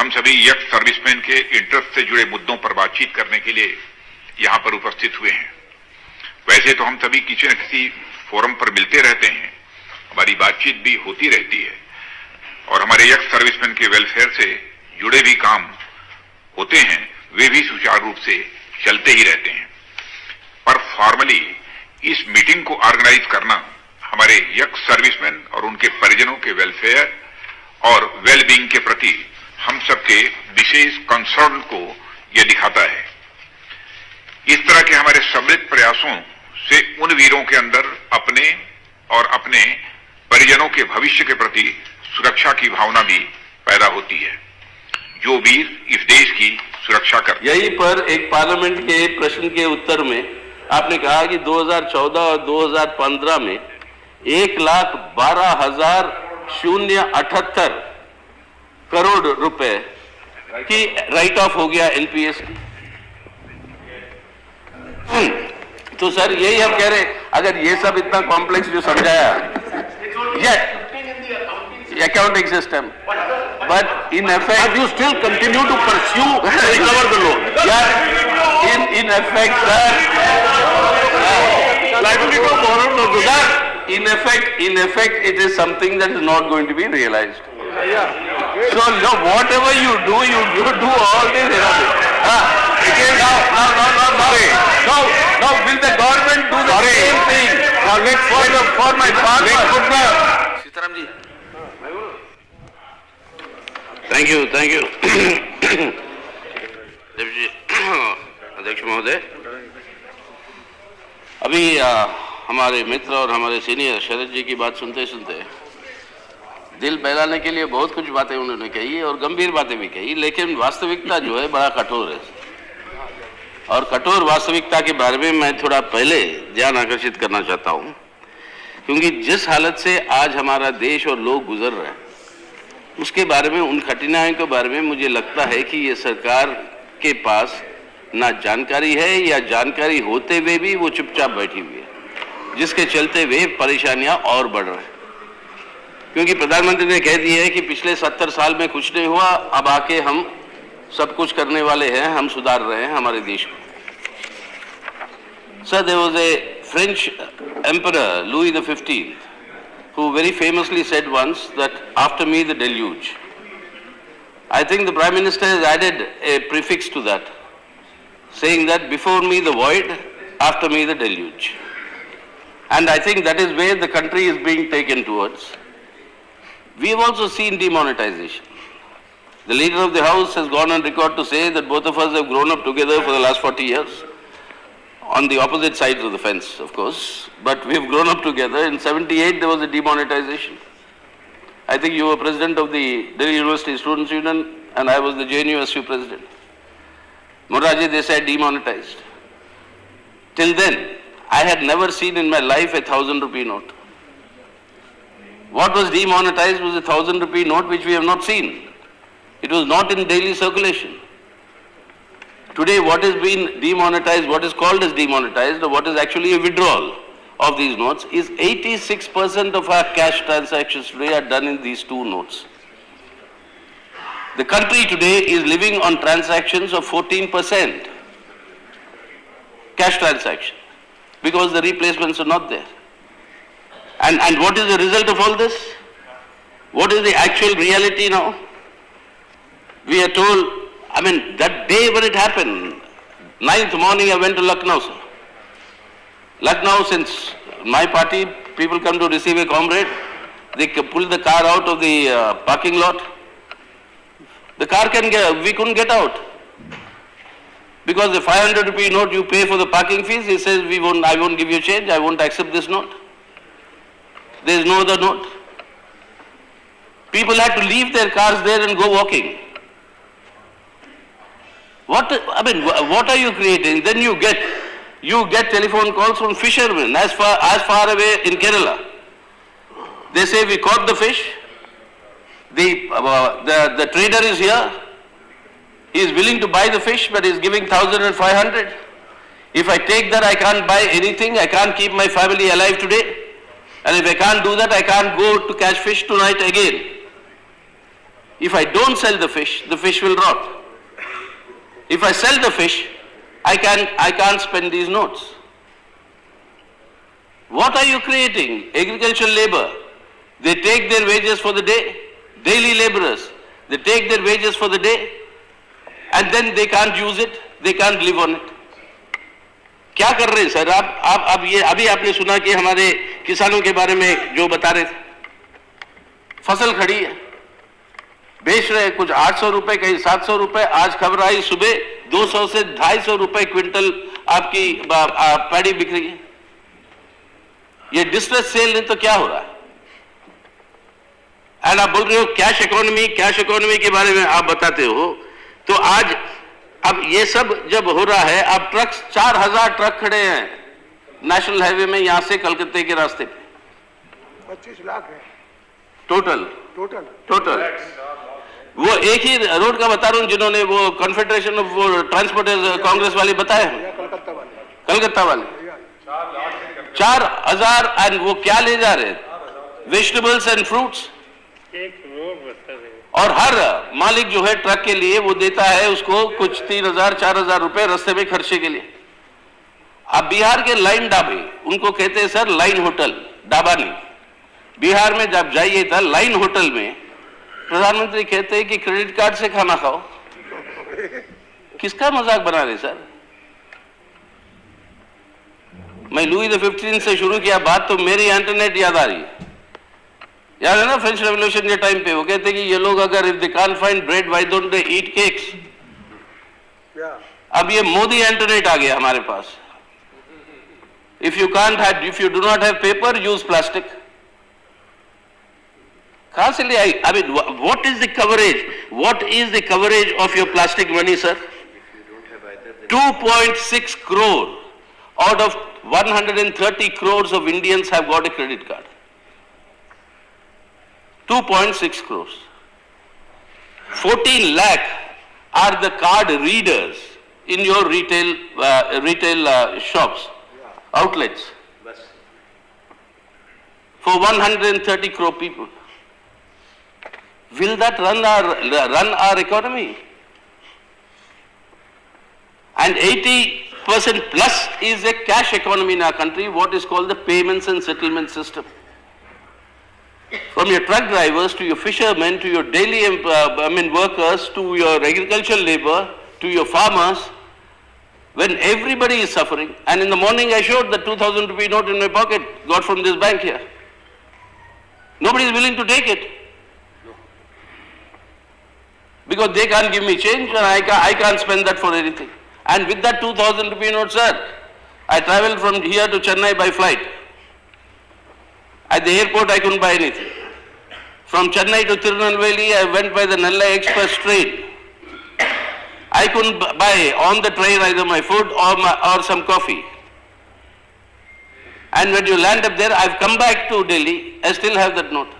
हम सभी young serviceman के इंटरेस्ट से जुड़े मुद्दों पर बातचीत करने के लिए यहां पर उपस्थित हुए हैं। वैसे तो हम सभी किसी न किसी फोरम पर मिलते रहते हैं, हमारी बातचीत भी होती रहती है और हमारे यंग सर्विसमैन के वेलफेयर से जुड़े भी काम होते हैं, वे भी सुचारू रूप से चलते ही रहते हैं। पर फॉर्मली इस मीटिंग को ऑर्गेनाइज करना हमारे यंग सर्विसमैन और उनके परिजनों के वेलफेयर और वेलबींग के प्रति हम सबके विशेष कंसर्न को यह दिखाता है। इस तरह के हमारे सम्मिलित प्रयासों से उन वीरों के अंदर अपने और अपने परिजनों के भविष्य के प्रति सुरक्षा की भावना भी पैदा होती है, जो वीर इस देश की सुरक्षा करते हैं। यहीं पर एक पार्लियामेंट के प्रश्न के उत्तर में आपने कहा कि 2014 और 2015 में 1,12,078 करोड़ रुपए की राइट ऑफ हो गया एनपीएस की। तो सर यही हम कह रहे हैं, अगर ये सब इतना कॉम्प्लेक्स जो समझाया accounting system, but in effect you still continue to pursue to recover the loan. Yeah, in effect, liability to borrow no good. In effect, it is something that is not going to be realized. So no, whatever you do all this. Now, will the government do the same thing? Now let's for my father. Sitaram ji. Thank you. अध्यक्ष महोदय, अभी हमारे मित्र और हमारे senior शरद जी की बात सुनते सुनते दिल बहलाने के लिए बहुत कुछ बातें उन्होंने कही और गंभीर बातें भी कही, लेकिन वास्तविकता जो है बड़ा कठोर है। और कठोर वास्तविकता के बारे में मैं थोड़ा पहले ध्यान आकर्षित करना चाहता हूं, क्योंकि जिस हालत से आज हमारा देश और लोग गुजर रहे हैं उसके बारे में, उन कठिनाइयों के बारे में मुझे लगता है कि ये सरकार के पास ना जानकारी है या जानकारी होते हुए भी वो चुपचाप बैठी हुई है, जिसके चलते वे परेशानियां और बढ़ रहे हैं। क्योंकि प्रधानमंत्री ने कह दिया है कि पिछले 70 साल में कुछ नहीं हुआ, अब आके हम सब कुछ करने वाले हैं, हम सुधार रहे हैं हमारे देश को। Sir, there was a French emperor Louis the 15th who very famously said once that after me the deluge. I think the Prime Minister has added a prefix to that, saying that before me the void, after me the deluge. And I think that is where the country is being taken towards. We have also seen demonetization. The leader of the House has gone on record to say that both of us have grown up together for the last 40 years. On the opposite sides of the fence, of course, but we have grown up together. In 78, there was a demonetization. I think you were president of the Delhi University Students' Union, and I was the JNU-SU president. Morarji Desai demonetized. Till then, I had never seen in my life a 1,000 rupee note. What was demonetized was a 1,000 rupee note which we have not seen. It was not in daily circulation. Today, what has been demonetized, what is called as demonetized, or what is actually a withdrawal of these notes, is 86% of our cash transactions today are done in these two notes. The country today is living on transactions of 14% cash transaction because the replacements are not there. And what is the result of all this? What is the actual reality now? We are told, I mean, that day when it happened, 9th morning I went to Lucknow, sir. Lucknow, since my party, people come to receive a comrade, they pull the car out of the parking lot. The car we couldn't get out. Because the 500 rupee note you pay for the parking fees, he says, I won't give you change, I won't accept this note. There is no other note. People had to leave their cars there and go walking. What are you creating? Then you get telephone calls from fishermen as far away in Kerala. They say, we caught the fish. The trader is here. He is willing to buy the fish, but he is giving 1,500. If I take that, I can't buy anything. I can't keep my family alive today. And if I can't do that, I can't go to catch fish tonight again. If I don't sell the fish will rot. If I sell the fish, I can't spend these notes. What are you creating? Agricultural labor. They take their wages for the day. Daily laborers. They take their wages for the day and then they can't use it. They can't live on it. क्या कर रहे हैं sir आप ये अभी आपने सुना कि हमारे किसानों के बारे में जो बता रहे थे, फसल खड़ी है, बेच रहे हैं कुछ 800 रुपए कहीं 700 रुपए, आज खबर आई सुबह 200 से 250 रुपए क्विंटल आपकी पैडी बिक रही है। ये डिस्ट्रेस सेल नहीं तो क्या हो रहा है? एंड आप बोल रहे हो कैश इकोनॉमी के बारे में आप बताते हो, तो आज अब ये सब जब हो रहा है, अब ट्रक्स 4000 ट्रक खड़े हैं नेशनल हाईवे में यहां से कलकत्ते के रास्ते पे। 25 लाख है टोटल। वो एक ही रोड का बता रहा हूं जिन्होंने वो कॉन्फेडरेशन ऑफ ट्रांसपोर्टर्स कांग्रेस वाले बताए हैं, कलकत्ता वाले 4000। एंड वो क्या ले जा रहे हैं? Vegetables and fruits. और हर मालिक जो है ट्रक के लिए वो देता है उसको कुछ 3000-4000 रुपए रास्ते में खर्चे के लिए। अब बिहार के लाइन ढाबे, उनको कहते हैं सर लाइन होटल, ढाबा नहीं। बिहार में जब जाइए था लाइन होटल में प्रधानमंत्री कहते हैं कि क्रेडिट कार्ड से खाना खाओ। किसका मजाक बना रहे सर? मैं लुई द 15 से शुरू किया बात तो मेरी इंटरनेट याद आ रही है। याद है ना फ्रेंच रेवोल्यूशन के टाइम पे वो कहते कि ये लोग अगर if they can't find bread why don't they eat cakes. अब ये मोदी इंटरनेट आ गया हमारे पास। If you do not have paper, use plastic. कहां से ले आई? I mean what is the coverage of your plastic money sir? 2.6 crore out of 130 crores of Indians have got a credit card. 2.6 crores. 14 lakh are the card readers in your retail shops, outlets. For 130 crore people. Will that run our economy? And 80% plus is a cash economy in our country, what is called the payments and settlement system. From your truck drivers to your fishermen to your daily workers to your agricultural labor to your farmers, when everybody is suffering, and in the morning I showed the 2000 rupee note in my pocket, got from this bank here. Nobody is willing to take it. Because they can't give me change and I can't spend that for anything. And with that 2000 rupee note, sir, I traveled from here to Chennai by flight. At the airport, I couldn't buy anything. From Chennai to Tirunelveli, I went by the Nellai Express train. I couldn't buy on the train either my food or some coffee. And when you land up there, I've come back to Delhi, I still have that note.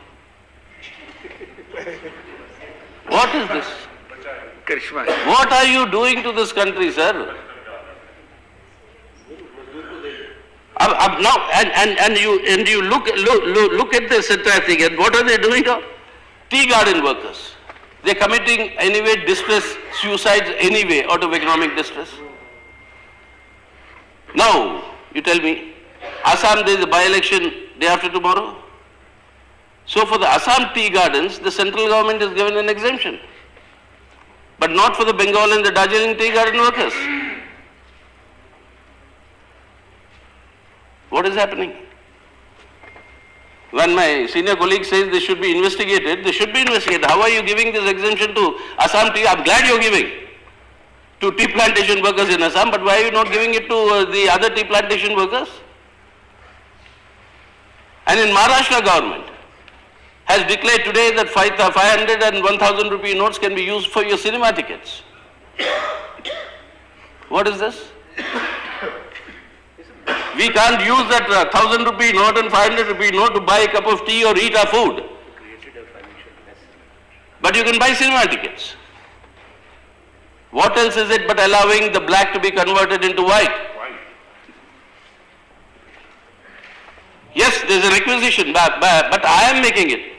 What is this? What are you doing to this country, sir? Now, and you look at this entire thing, and what are they doing now? Tea garden workers. They're committing anyway distress, suicides anyway out of economic distress. Now, you tell me, Assam there is a by-election day after tomorrow. So for the Assam tea gardens, the central government is given an exemption. But not for the Bengal and the Darjeeling tea garden workers. What is happening? When my senior colleague says they should be investigated, they should be investigated. How are you giving this exemption to Assam tea? I'm glad you're giving to tea plantation workers in Assam, but why are you not giving it to the other tea plantation workers? And in Maharashtra government has declared today that 500 and 1000 rupee notes can be used for your cinema tickets. What is this? We can't use that 1000 rupee note and 500 rupee note to buy a cup of tea or eat our food. But you can buy cinema tickets. What else is it but allowing the black to be converted into white? Yes, there's a requisition, but I am making it.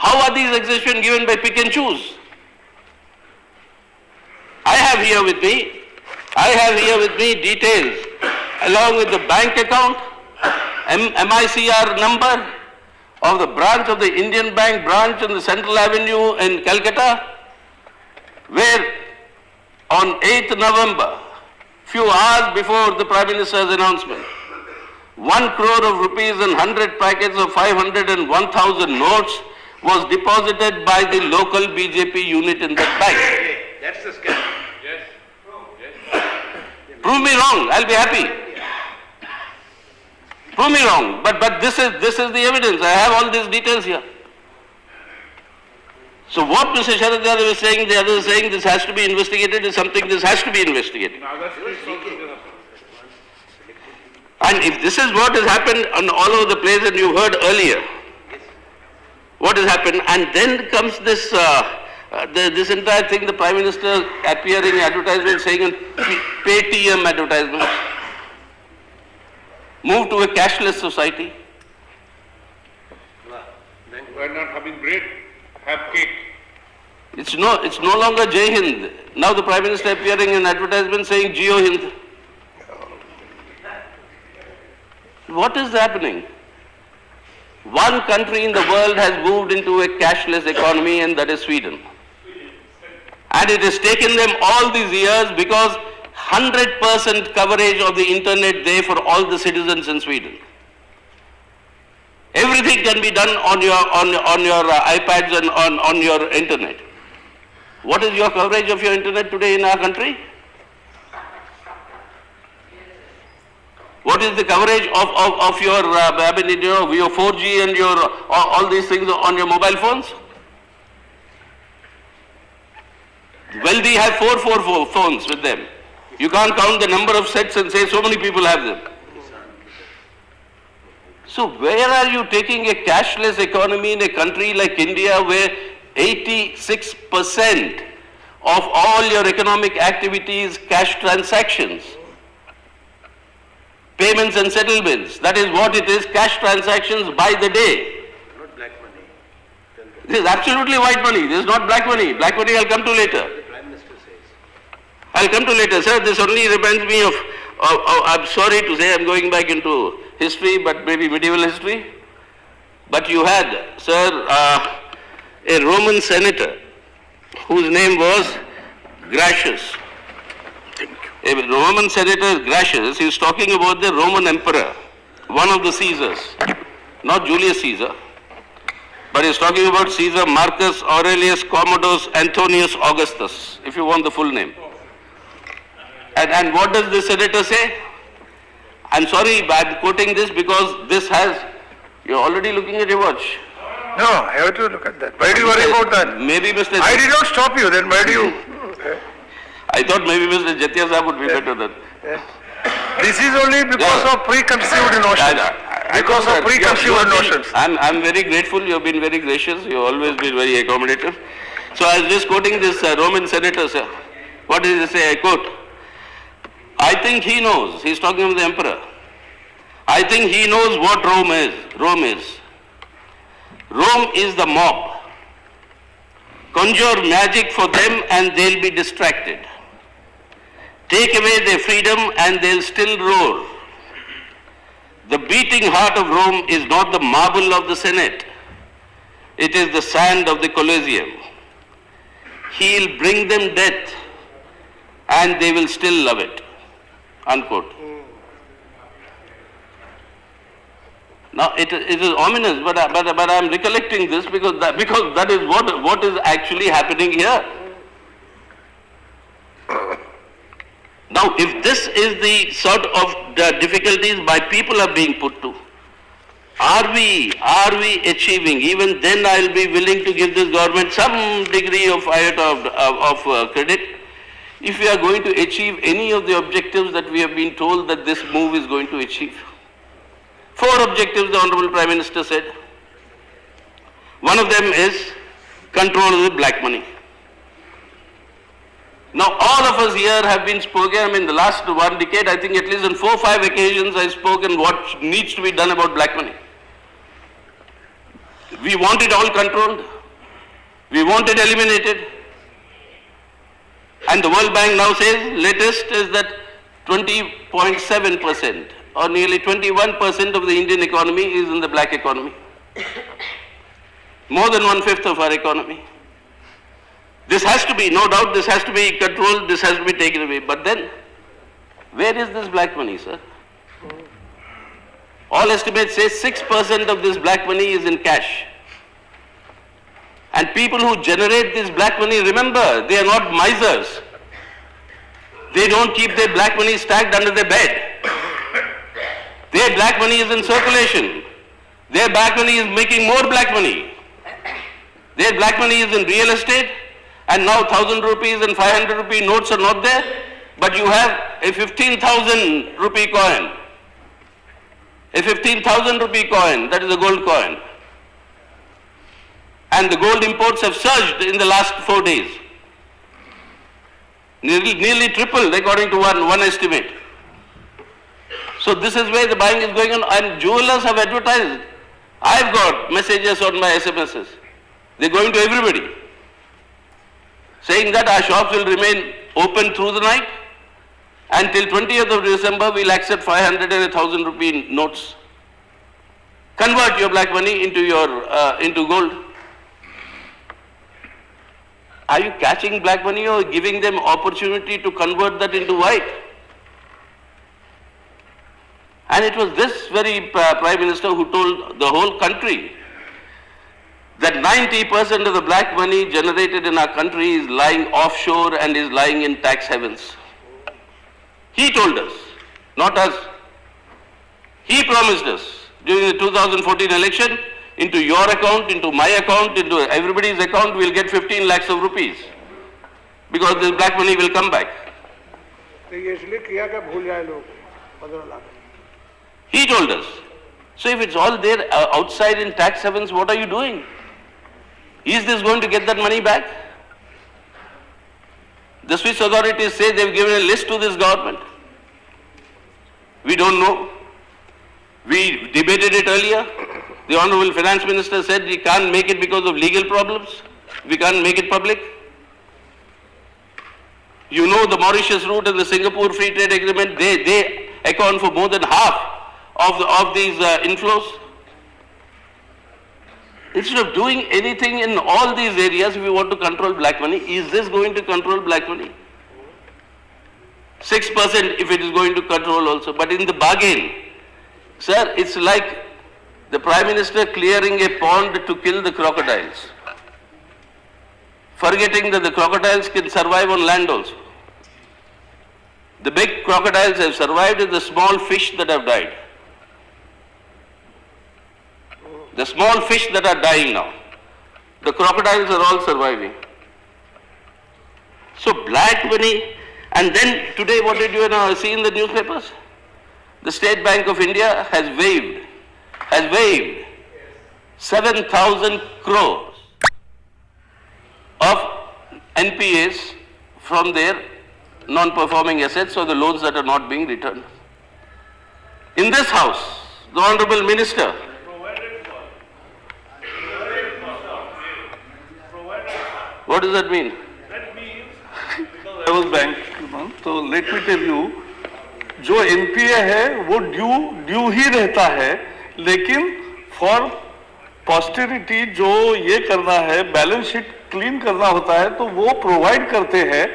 How are these exemptions given by pick and choose? I have here with me details along with the bank account, MICR number of the branch of the Indian Bank branch on the Central Avenue in Calcutta, where on 8th November, few hours before the Prime Minister's announcement, 1 crore of rupees and 100 packets of 500 and 1,000 notes was deposited by the local BJP unit in that bank. That's the scam. Yes. Prove me wrong, I'll be happy. Prove me wrong, but this is the evidence. I have all these details here. So what Mr. Sharad Yadav is saying, the other is saying this has to be investigated is something this has to be investigated. And if this is what has happened on all over the place and you heard earlier, what has happened, and then comes this this entire thing, the Prime Minister appearing in advertisement saying Paytm advertisements, move to a cashless society. Why not having bread? Have cake. It's no longer Jai Hind. Now the Prime Minister appearing in advertisement saying Jio Hind. What is happening? One country in the world has moved into a cashless economy, and that is Sweden. And it has taken them all these years because 100% coverage of the internet there for all the citizens in Sweden. Everything can be done on your iPads and on your internet. What is your coverage of your internet today in our country? What is the coverage of your your 4G and your all these things on your mobile phones? Wealthy have 4 phones with them. You can't count the number of sets and say so many people have them. So where are you taking a cashless economy in a country like India where 86% of all your economic activities, cash transactions, payments and settlements, that is what it is, cash transactions by the day. Not black money. This is absolutely white money, this is not black money. Black money I'll come to later. The Prime Minister says. I'll come to later, sir. This only reminds me of I'm sorry to say I'm going back into history, but maybe medieval history. But you had, sir, a Roman senator whose name was Gracious. A Roman senator, Gracious, he was talking about the Roman emperor, one of the Caesars, not Julius Caesar, but he's talking about Caesar Marcus Aurelius Commodus Antonius Augustus, if you want the full name. And what does the senator say? I'm sorry, I'm quoting this because this has, you're already looking at your watch. No, I have to look at that. Why do you worry about that? Maybe Mr. I did not stop you, then why do you? I thought maybe Mr. Jatia Sahab would be better than. This is only because of preconceived notions. Because of preconceived notions. I'm very grateful, you've been very gracious, you've always been very accommodative. So I was just quoting this Roman senator, sir. What did he say? I quote, I think he knows, he's talking of the emperor. I think he knows what Rome is. Rome is the mob. Conjure magic for them and they'll be distracted. Take away their freedom and they'll still roar. The beating heart of Rome is not the marble of the Senate. It is the sand of the Colosseum. He'll bring them death and they will still love it. Unquote. Now it is ominous, but I am recollecting this because that is what is actually happening here. Now, if this is the sort of the difficulties my people are being put to, are we achieving? Even then, I will be willing to give this government some degree of credit. If we are going to achieve any of the objectives that we have been told that this move is going to achieve. 4 objectives the Honorable Prime Minister said. One of them is control of the black money. Now all of us here have been spoken, in the last 1 decade, I think at least on 4 or 5 occasions I spoke on what needs to be done about black money. We want it all controlled. We want it eliminated. And the World Bank now says latest is that 20.7% or nearly 21% of the Indian economy is in the black economy. More than 1/5 of our economy. This has to be, no doubt, this has to be controlled, this has to be taken away. But then, where is this black money, sir? All estimates say 6% of this black money is in cash. And people who generate this black money, remember, they are not misers. They don't keep their black money stacked under their bed. Their black money is in circulation. Their black money is making more black money. Their black money is in real estate, and now 1,000 rupees and 500 rupee notes are not there, but you have a 15,000 rupee coin. A 15,000 rupee coin, that is a gold coin. And the gold imports have surged in the last 4 days. Nearly tripled according to one estimate. So this is where the buying is going on, and jewelers have advertised. I've got messages on my SMSs. They're going to everybody, saying that our shops will remain open through the night. Until 20th of December, we'll accept 500 and 1,000 rupee notes. Convert your black money into gold. Are you catching black money or giving them opportunity to convert that into white? And it was this very Prime Minister who told the whole country that 90% of the black money generated in our country is lying offshore and is lying in tax havens. He told us, not us. He promised us during the 2014 election, into your account, into my account, into everybody's account, we'll get 15 lakhs of rupees. Because this black money will come back. He told us. So if it's all there outside in tax havens, what are you doing? Is this going to get that money back? The Swiss authorities say they've given a list to this government. We don't know. We debated it earlier. The Honorable Finance Minister said we can't make it because of legal problems. We can't make it public. You know the Mauritius route and the Singapore Free Trade Agreement, they account for more than half of these inflows. Instead of doing anything in all these areas, if we want to control black money, is this going to control black money? 6% if it is going to control also. But in the bargain, sir, it's like the Prime Minister clearing a pond to kill the crocodiles, forgetting that the crocodiles can survive on land also. The big crocodiles have survived, and the small fish that have died. The small fish that are dying now, the crocodiles are all surviving. So black money, and then today what did you see in the newspapers? The State Bank of India has waived 7,000 crores of NPAs from their non-performing assets or the loans that are not being returned. In this house, the Honorable Minister what does that mean? That means I was bank, so let me tell you, जो NPA है वो due ही रहता है, लेकिन for पॉस्टेरिटी जो ये करना है, बैलेंस शीट क्लीन करना होता है, तो वो प्रोवाइड करते हैं.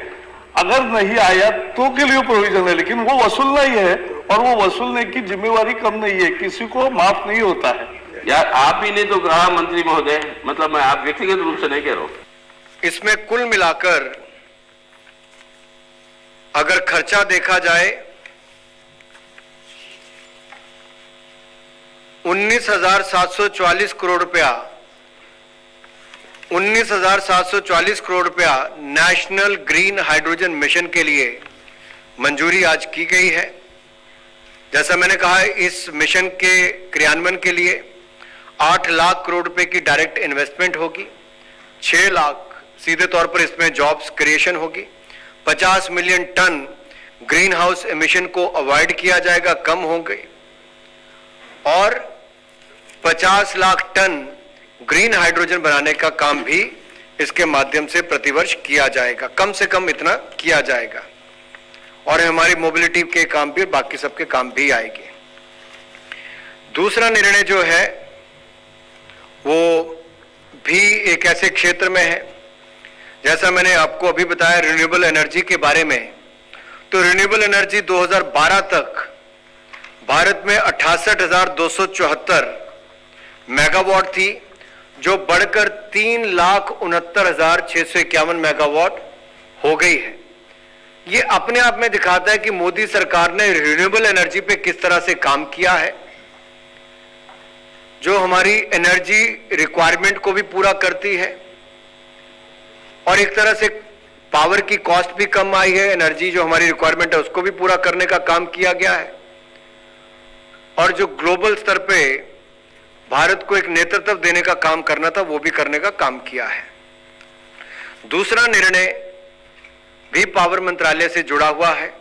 अगर नहीं आया तो के लिए प्रोविजन है, लेकिन वो वसूलना ही है, और वो वसूलने की जिम्मेवारी कम नहीं है, किसी को माफ नहीं होता है. यार आप ही ने तो कहा मंत्री महोदय, मतलब मैं आप व्यक्तिगत रूप से नहीं कह रहा हूं. इसमें कुल मिलाकर अगर खर्चा देखा जाए 19,744 करोड़ रुपया, 19,744 करोड़ रुपया नेशनल ग्रीन हाइड्रोजन मिशन के लिए मंजूरी आज की गई है. जैसा मैंने कहा, इस मिशन के क्रियान्वयन के लिए 8 लाख करोड़ रुपए की डायरेक्ट इन्वेस्टमेंट होगी, 6 लाख सीधे तौर पर इसमें जॉब्स क्रिएशन होगी, 50 million ton green house emission को अवॉइड किया जाएगा, कम होंगे, और 50 लाख टन ग्रीन हाइड्रोजन बनाने का काम भी इसके माध्यम से प्रतिवर्ष किया जाएगा, कम से कम इतना किया जाएगा और हमारी मोबिलिटी के काम भी, बाकी सबके काम भी आएंगे। दूसरा निर्णय जो है वो भी एक ऐसे क्षेत्र में है, जैसा मैंने आपको अभी बताया रिन्यूएबल एनर्जी के बारे में, तो रिन्यूएबल एनर्जी 2012 तक भारत में 68,274 मेगावाट थी, जो बढ़कर 3,69,651 मेगावाट हो गई है। ये अपने आप में दिखाता है कि मोदी सरकार ने रिन्यूएबल एनर्जी पे किस तरह से काम किया है, जो हमारी एनर्जी रिक्वायरमेंट को भी पूरा करती है और एक तरह से पावर की कॉस्ट भी कम आई है, एनर्जी जो हमारी रिक्वायरमेंट है उसको भी पूरा करने का काम किया गया है और जो ग्लोबल स्तर पे भारत को एक नेतृत्व देने का काम करना था वो भी करने का काम किया है। दूसरा निर्णय भी पावर मंत्रालय से जुड़ा हुआ है,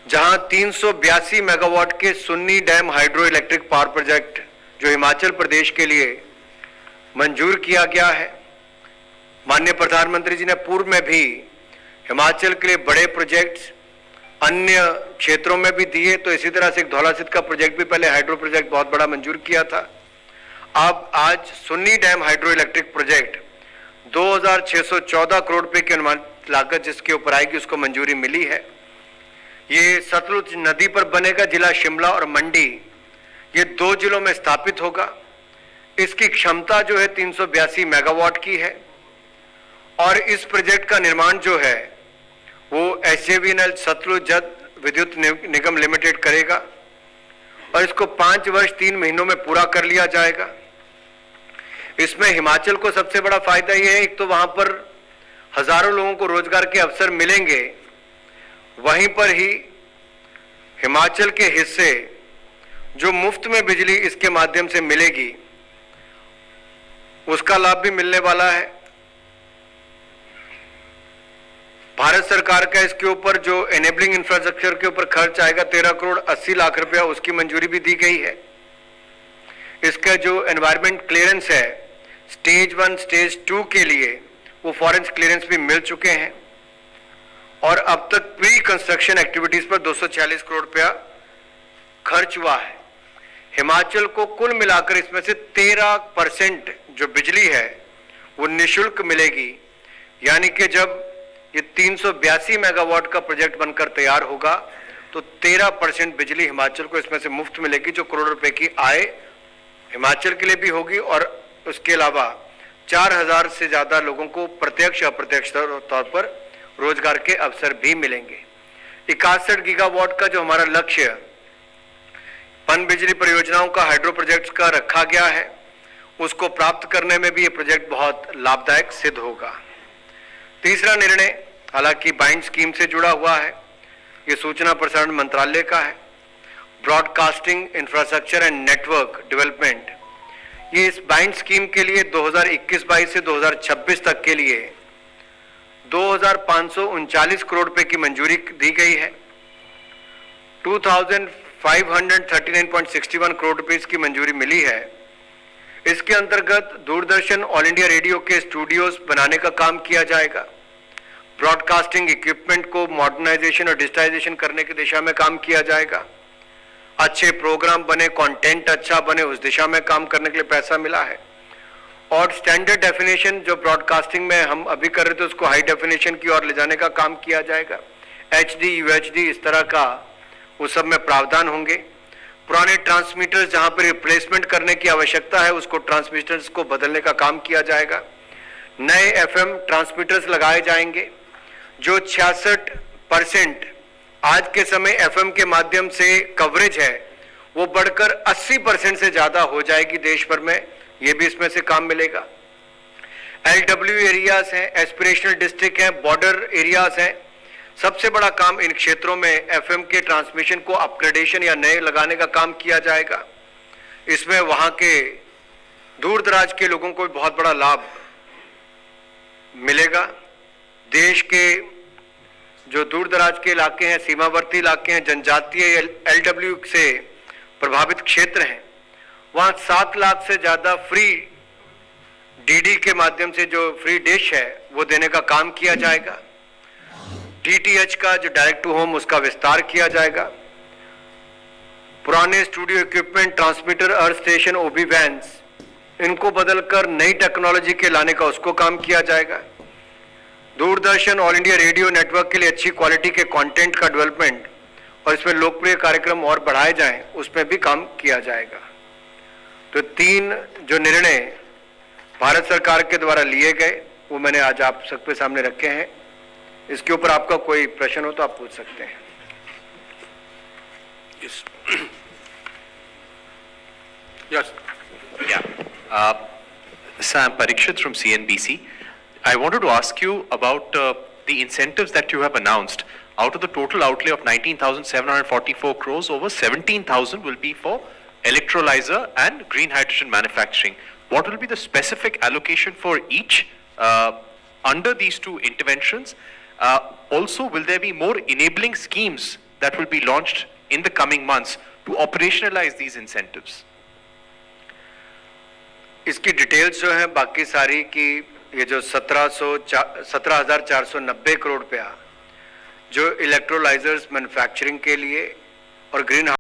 जहां 382 मेगावाट के Sunni dam hydro electric power project जो हिमाचल प्रदेश के लिए मंजूर किया गया है। माननीय प्रधानमंत्री जी ने पूर्व में भी हिमाचल के लिए बड़े प्रोजेक्ट्स अन्य क्षेत्रों में भी दिए, तो इसी तरह से एक धौलासिद्ध का प्रोजेक्ट भी पहले हाइड्रो प्रोजेक्ट बहुत बड़ा मंजूर किया था। अब आज Sunni dam hydro electric project 2,614 crore रुपए की अनुमानित लागत जिसके ऊपर आएगी उसको मंजूरी मिली है। ये सतलुज नदी पर बनेगा, जिला शिमला और मंडी ये 2 जिलों में स्थापित होगा। इसकी क्षमता जो है 382 मेगावाट की है और इस प्रोजेक्ट का निर्माण जो है वो SJVN सतलुज जल विद्युत निगम लिमिटेड करेगा और इसको 5 वर्ष 3 महीनों में पूरा कर लिया जाएगा। इसमें हिमाचल को सबसे बड़ा फायदा यह है, एक तो वहां पर हजारों लोगों को रोजगार के अवसर मिलेंगे, वहीं पर ही हिमाचल के हिस्से जो मुफ्त में बिजली इसके माध्यम से मिलेगी उसका लाभ भी मिलने वाला है। भारत सरकार का इसके ऊपर जो एनेबलिंग इंफ्रास्ट्रक्चर के ऊपर खर्च आएगा 13 करोड़ 80 लाख रुपया, उसकी मंजूरी भी दी गई है। इसका जो एनवायरमेंट क्लियरेंस है स्टेज 1 स्टेज 2 के लिए वो फॉरेंस क्लियरेंस भी मिल चुके हैं और अब तक प्री कंस्ट्रक्शन एक्टिविटीज पर 246 करोड़ रुपया खर्च हुआ है। हिमाचल को कुल मिलाकर इसमें से 13% जो बिजली है वो निशुल्क मिलेगी, यानी कि जब ये 382 मेगावाट का प्रोजेक्ट बनकर तैयार होगा तो 13% बिजली हिमाचल को इसमें से मुफ्त मिलेगी, जो करोड़ रुपए की आय हिमाचल के लिए भी होगी और उसके अलावा 4,000 से ज्यादा लोगों को प्रत्यक्ष अप्रत्यक्ष तौर पर रोजगार के अवसर भी मिलेंगे। 61 गीगावाट का जो हमारा लक्ष्य पन बिजली परियोजनाओं का हाइड्रो प्रोजेक्ट्स का रखा गया है उसको प्राप्त करने में भी ये प्रोजेक्ट बहुत लाभदायक सिद्ध होगा। तीसरा निर्णय हालांकि बाइंड स्कीम से जुड़ा हुआ है, ये सूचना प्रसारण मंत्रालय का है। Broadcasting infrastructure and network development, ये इस बाइंड स्कीम के लिए 2021-22 से 2026 तक के लिए 2,539 करोड़ रुपए की मंजूरी दी गई है। 2,539.61 करोड़ रुपए की मंजूरी मिली है। इसके अंतर्गत दूरदर्शन ऑल इंडिया रेडियो के स्टूडियोज बनाने का काम किया जाएगा। ब्रॉडकास्टिंग इक्विपमेंट को मॉडर्नाइजेशन और डिजिटाइजेशन करने की दिशा में काम किया जाएगा। अच्छे प्रोग्राम बने, कंटेंट अच्छा बने, उस दिशा में काम करने के लिए पैसा मिला है। और स्टैंडर्ड डेफिनेशन जो ब्रॉडकास्टिंग में हम अभी कर रहे थे उसको हाई डेफिनेशन की ओर ले जाने का काम किया जाएगा। HD, UHD इस तरह का उस सब में प्रावधान होंगे। पुराने ट्रांसमीटर्स जहां पर रिप्लेसमेंट करने की आवश्यकता है उसको ट्रांसमीटर्स को बदलने का काम किया जाएगा। नए FM ट्रांसमीटर्स लगाए जाएंगे। जो 66% आज के समय FM के माध्यम से कवरेज है वो बढ़कर 80% से ज्यादा हो जाएगी देश भर में, ये भी इसमें से काम मिलेगा। LW एरियाज हैं, एस्पिरेशनल डिस्ट्रिक्ट हैं, बॉर्डर एरियाज हैं। सबसे बड़ा काम इन क्षेत्रों में FM के ट्रांसमिशन को अपग्रेडेशन या नए लगाने का काम किया जाएगा। इसमें वहां के दूर दराज के लोगों को बहुत बड़ा लाभ मिलेगा। देश के जो दूर दराज के इलाके हैं, सीमावर्ती इलाके हैं, जनजातीय LW से प्रभावित क्षेत्र हैं, वहां 7 लाख से ज्यादा फ्री डीडी के माध्यम से जो फ्री डिश है वो देने का काम किया जाएगा। डीटीएच का जो डायरेक्ट टू होम उसका विस्तार किया जाएगा। पुराने studio equipment, transmitter, earth station, OB vans, इनको बदलकर नई टेक्नोलॉजी के लाने का उसको काम किया जाएगा। Doordarshan, all India radio network के लिए अच्छी क्वालिटी के कंटेंट का डेवलपमेंट और इसमें लोकप्रिय कार्यक्रम और बढ़ाए जाएं, उसमें भी काम किया जाएगा। तो 3 जो निर्णय भारत सरकार के द्वारा लिए गए वो मैंने आज आप सबके सामने रखे हैं। इसके ऊपर आपका कोई प्रश्न हो तो आप पूछ सकते हैं। Yes. Yes. Yeah. Sam Parikshit from CNBC. I wanted to ask you about the incentives that you have announced. Out of the total outlay of 19,744 crores, over 17,000 will be for electrolyzer and green hydrogen manufacturing. What will be the specific allocation for each under these two interventions? Also, will there be more enabling schemes that will be launched in the coming months to operationalize these incentives? इसकी details जो है बाकी सारी की ये जो 17,490 करोड़ रुपया जो इलेक्ट्रोलाइजर्स मैन्युफैक्चरिंग के लिए और ग्रीन